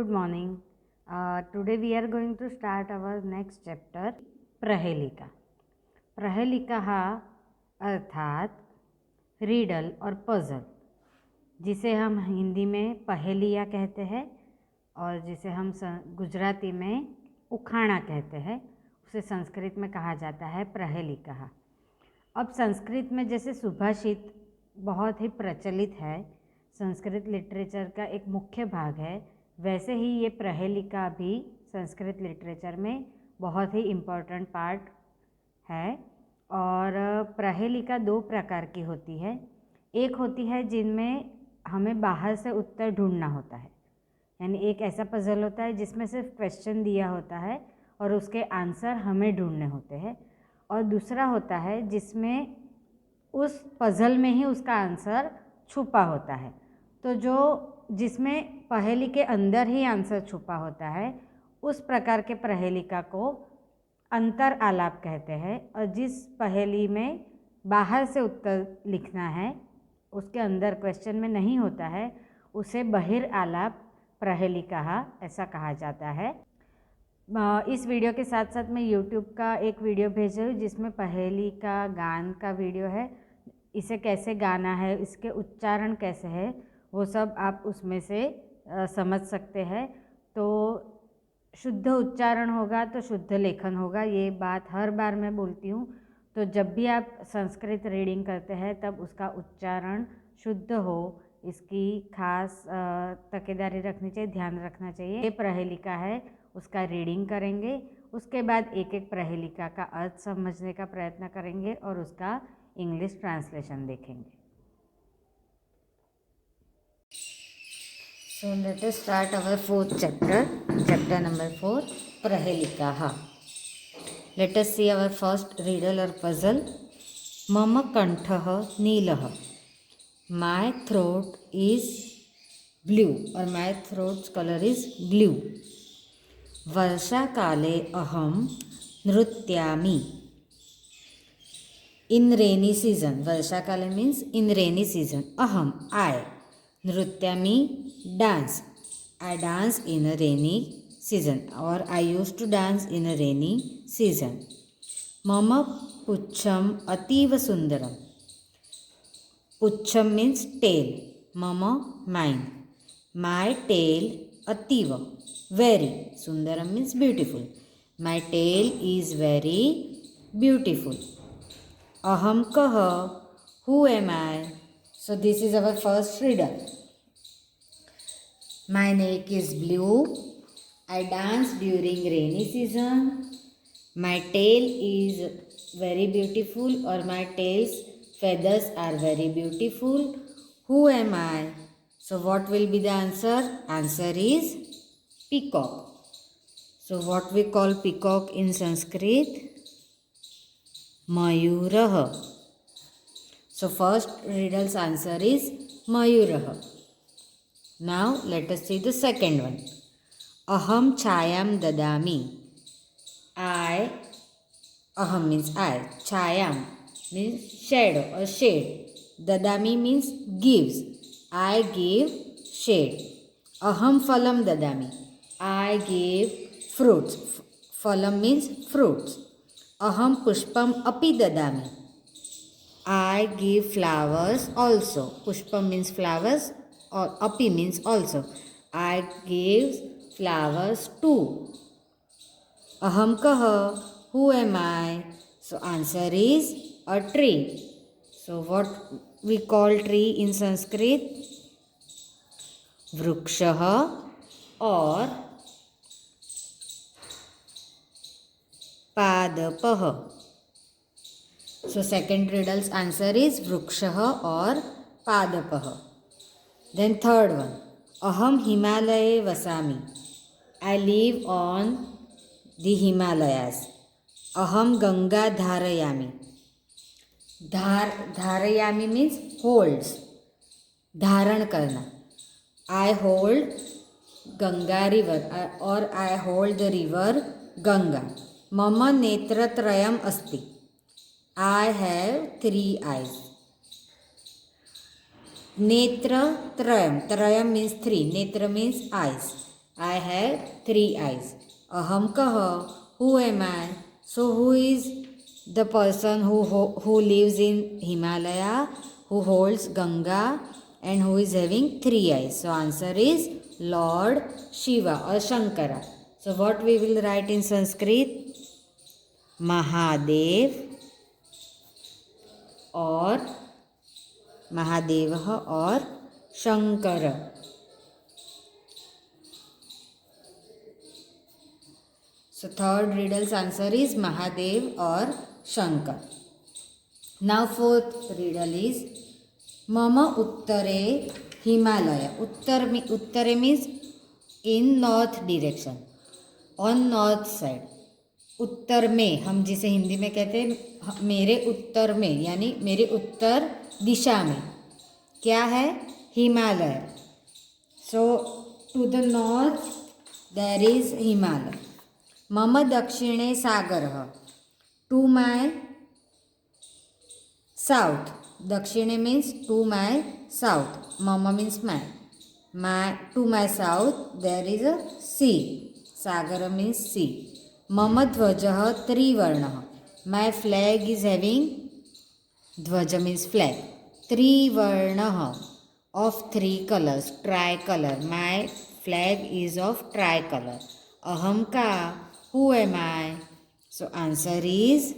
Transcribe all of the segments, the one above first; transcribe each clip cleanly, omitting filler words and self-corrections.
Good morning. Today we are going to start our next chapter, प्रहेलिका. प्रहेलिका हा अर्थात रीडल और puzzle, जिसे हम हिंदी में पहेलिया कहते हैं और जिसे हम गुजराती में उखाणा कहते हैं, उसे संस्कृत में कहा जाता है प्रहेलिका. अब संस्कृत में जैसे सुभाषित बहुत ही प्रचलित है, संस्कृत लिटरेचर का एक मुख्य भाग है, वैसे ही ये प्रहेलिका भी संस्कृत लिटरेचर में बहुत ही इम्पोर्टेंट पार्ट है. और प्रहेलिका दो प्रकार की होती है. एक होती है जिनमें हमें बाहर से उत्तर ढूंढना होता है, यानी एक ऐसा पजल होता है जिसमें सिर्फ क्वेश्चन दिया होता है और उसके आंसर हमें ढूंढने होते हैं. और दूसरा होता है जिसमें उस पजल में ही उसका आंसर छुपा होता है. तो जो जिसमें पहेली के अंदर ही आंसर छुपा होता है, उस प्रकार के प्रहेलिका को अंतर आलाप कहते हैं. और जिस पहेली में बाहर से उत्तर लिखना है, उसके अंदर क्वेश्चन में नहीं होता है, उसे बहिर आलाप प्रहेलिका ऐसा कहा जाता है. इस वीडियो के साथ साथ मैं YouTube का एक वीडियो भेज रही हूँ जिसमें पहेली का गान का वीडियो है. इसे कैसे गाना है, इसके उच्चारण कैसे है, वो सब आप उसमें से समझ सकते हैं. तो शुद्ध उच्चारण होगा तो शुद्ध लेखन होगा. ये बात हर बार मैं बोलती हूँ. तो जब भी आप संस्कृत रीडिंग करते हैं तब उसका उच्चारण शुद्ध हो, इसकी खास तकेदारी रखनी चाहिए, ध्यान रखना चाहिए. ये प्रहेलिका है, उसका रीडिंग करेंगे, उसके बाद एक एक प्रहेलिका का अर्थ समझने का प्रयत्न करेंगे और उसका इंग्लिश ट्रांसलेशन देखेंगे. So let us start our fourth chapter, chapter number 4, प्रहेलिका. Let us see our first riddle or puzzle. मम कंठः नीलः. My throat is blue or my throat's color is blue. वर्षा काले अहम नृत्यामि. In rainy season, वर्षा काले means in rainy season. अहम I. नृत्यामि dance. I dance in a rainy season or I used to dance in a rainy season. मम पुच्छम अतीव Sundaram. पुच्छम means tail. मम mine. My tail अतीव very. Sundaram means beautiful. My tail is very beautiful. Aham kaha. Who am I? So this is our first riddle. My neck is blue. I dance during rainy season. My tail is very beautiful or my tail's feathers are very beautiful. Who am I? So what will be the answer? Answer is peacock. So what we call peacock in Sanskrit? Mayurah. So first riddle's answer is Mayurah. Now let us see the second one. Aham chayam dadami. Aham means I. Chayam means shadow or shade. Dadami means gives. I give shade. Aham phalam dadami. I give fruits. Phalam means fruits. Aham pushpam api dadami. I give flowers also. Pushpam means flowers or api means also. I give flowers too. Aham kaha. Who am I? So answer is a tree. So what we call tree in Sanskrit? Vrukshah or padapah. So second riddle's answer is vrukshah or padapah. Then third one. Aham Himalaye vasami. I live on the Himalayas. Aham Ganga dharayami. Dharayami means holds. Dharan karna. I hold Ganga river or I hold the river Ganga. Mama netratrayam asti. I have 3 eyes. Netra trayam. Trayam means 3. Netra means eyes. I have 3 eyes. Aham kah, who am I? So who is the person who lives in Himalaya, who holds Ganga and who is having 3 eyes? So answer is Lord Shiva or Shankara. So what we will write in Sanskrit? Mahadev or Mahadevah or Shankara. So third riddle's answer is Mahadev or Shankar. Now fourth riddle is Mama Uttare Himalaya. Uttare means in north direction, on north side. उत्तर में, हम जिसे हिंदी में कहते हैं मेरे उत्तर में, यानी मेरे उत्तर दिशा में क्या है? Himalaya. So to the north there is Himalaya. मम दक्षिणे सागरः. To my south. दक्षिणे मीन्स टू माय साउथ. मम means my to my south there is a sea. सागर मीन्स सी. मम ध्वजः त्रिवर्णः. माय फ्लैग इज हैविंग, ध्वज मीन्स फ्लैग, त्रिवर्णः of 3 colors, tricolor. My flag is of tricolor. Aham ka, who am I? So answer is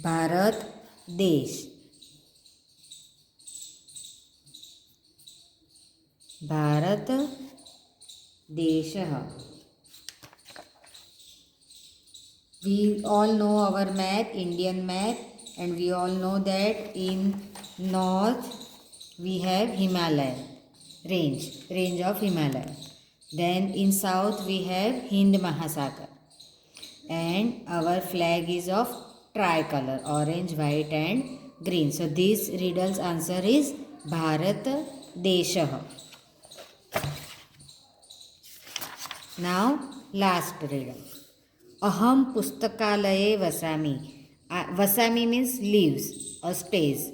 Bharat Desh. Bharat Deshah. We all know our map, Indian map, and we all know that in north we have Himalaya range of Himalaya. Then in south we have Hind Mahasagar, and our flag is of tricolor, orange, white and green. So this riddle's answer is Bharat Deshah. Now last riddle. Aham pustakalaye vasami. Vasami means lives or stays.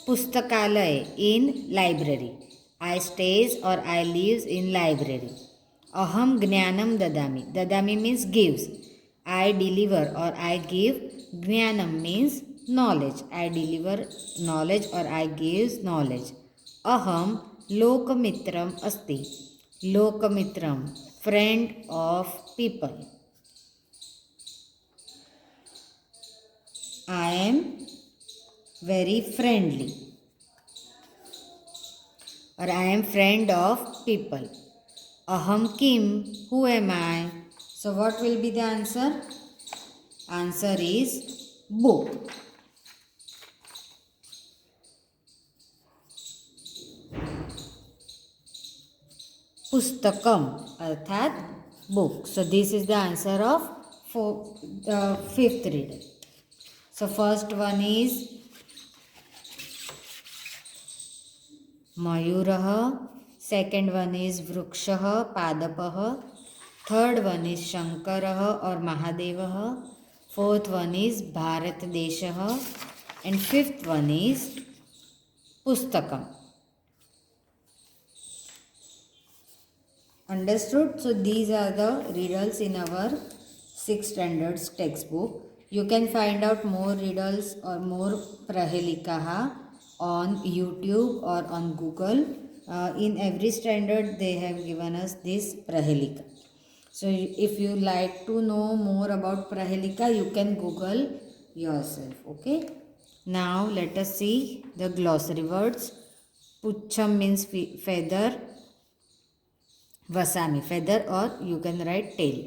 Pustakalaya in library. I stays or I lives in library. Aham jnanam dadami. Dadami means gives. I deliver or I give. Jnanam means knowledge. I deliver knowledge or I gives knowledge. Aham lokamitram asti. Lokamitram, friend of people. I am very friendly, or I am friend of people. Aham kim, who am I? So what will be the answer? Answer is book. Pustakam अर्थात book. So this is the answer of fifth riddle. So first one is Mayurah, second one is Vrukshah Padapah, third one is Shankarah or Mahadevah, fourth one is Bharat Deshah, and fifth one is Pustakam. Understood? So these are the riddles in our 6th standards textbook. You can find out more riddles or more Prahelikaha on YouTube or on Google. In every standard they have given us this Prahelika. So if you like to know more about Prahelika, you can Google yourself. Okay. Now let us see the glossary words. Pucham means feather. Vasami, feather, or you can write tail.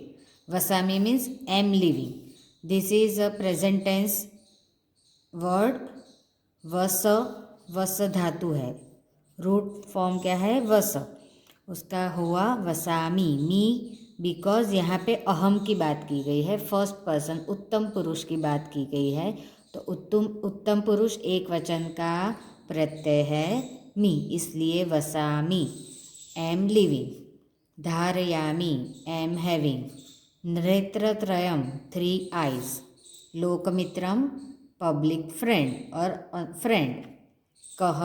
Vasami means am living. This is a present tense word. वस वस धातु है, root form क्या है? वस. उसका हुआ वसामी. Me because यहाँ पे अहम की बात की गई है, फर्स्ट पर्सन उत्तम पुरुष की बात की गई है, तो उत्तम पुरुष एक वचन का प्रत्यय है मी, इसलिए वसामी. Am living. धारयामी, एम हैविंग. नेत्रत्रयम, 3 eyes. लोकमित्रम, पब्लिक फ्रेंड और फ्रेंड. कह,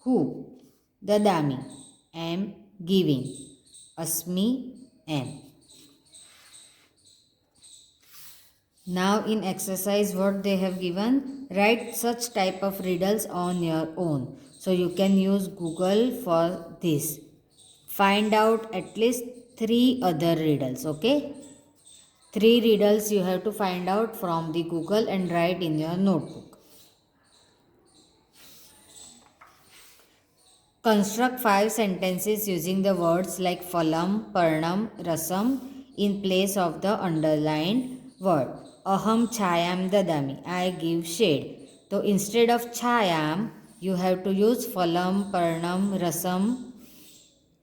हु. ददामी, am giving. Asmi, am. Now in exercise what they have given, write such type of riddles on your own. So you can use Google for this. Find out at least 3 other riddles, okay? 3 riddles you have to find out from the Google and write in your notebook. Construct 5 sentences using the words like phalam, parnam, rasam in place of the underlined word. Aham chayam dadami. I give shade. So instead of chayam, you have to use phalam, parnam, rasam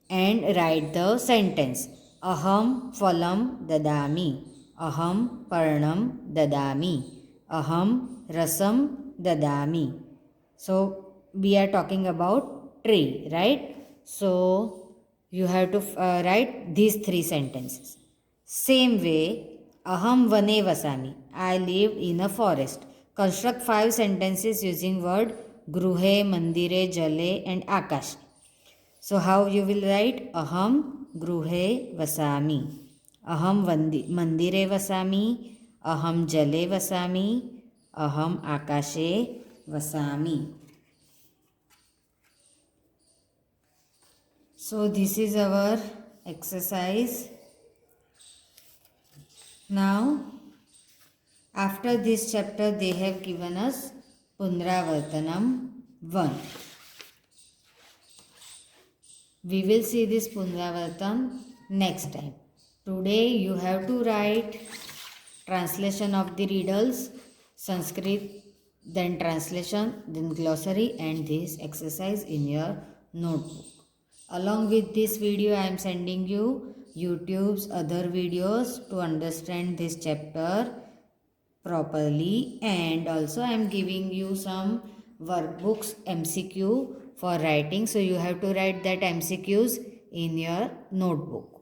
and write the sentence. Aham phalam dadami. Aham parnam dadami. Aham rasam dadami. So we are talking about tree, right? So you have to write these 3 sentences. Same way, aham vane vasami. I lived in a forest. Construct 5 sentences using word gruhe, mandire, jale and akash. So how you will write? Aham gruhe vasami. Aham mandire vasami. Aham jale vasami. Aham akashe vasami. So this is our exercise. Now after this chapter they have given us Pundravartanam 1. We will see this Pundravartan next time. Today you have to write translation of the riddles, Sanskrit, then translation, then glossary and this exercise in your notebook. Along with this video I am sending you YouTube's other videos to understand this chapter properly, and also I am giving you some workbooks MCQ for writing, so you have to write that MCQs in your notebook.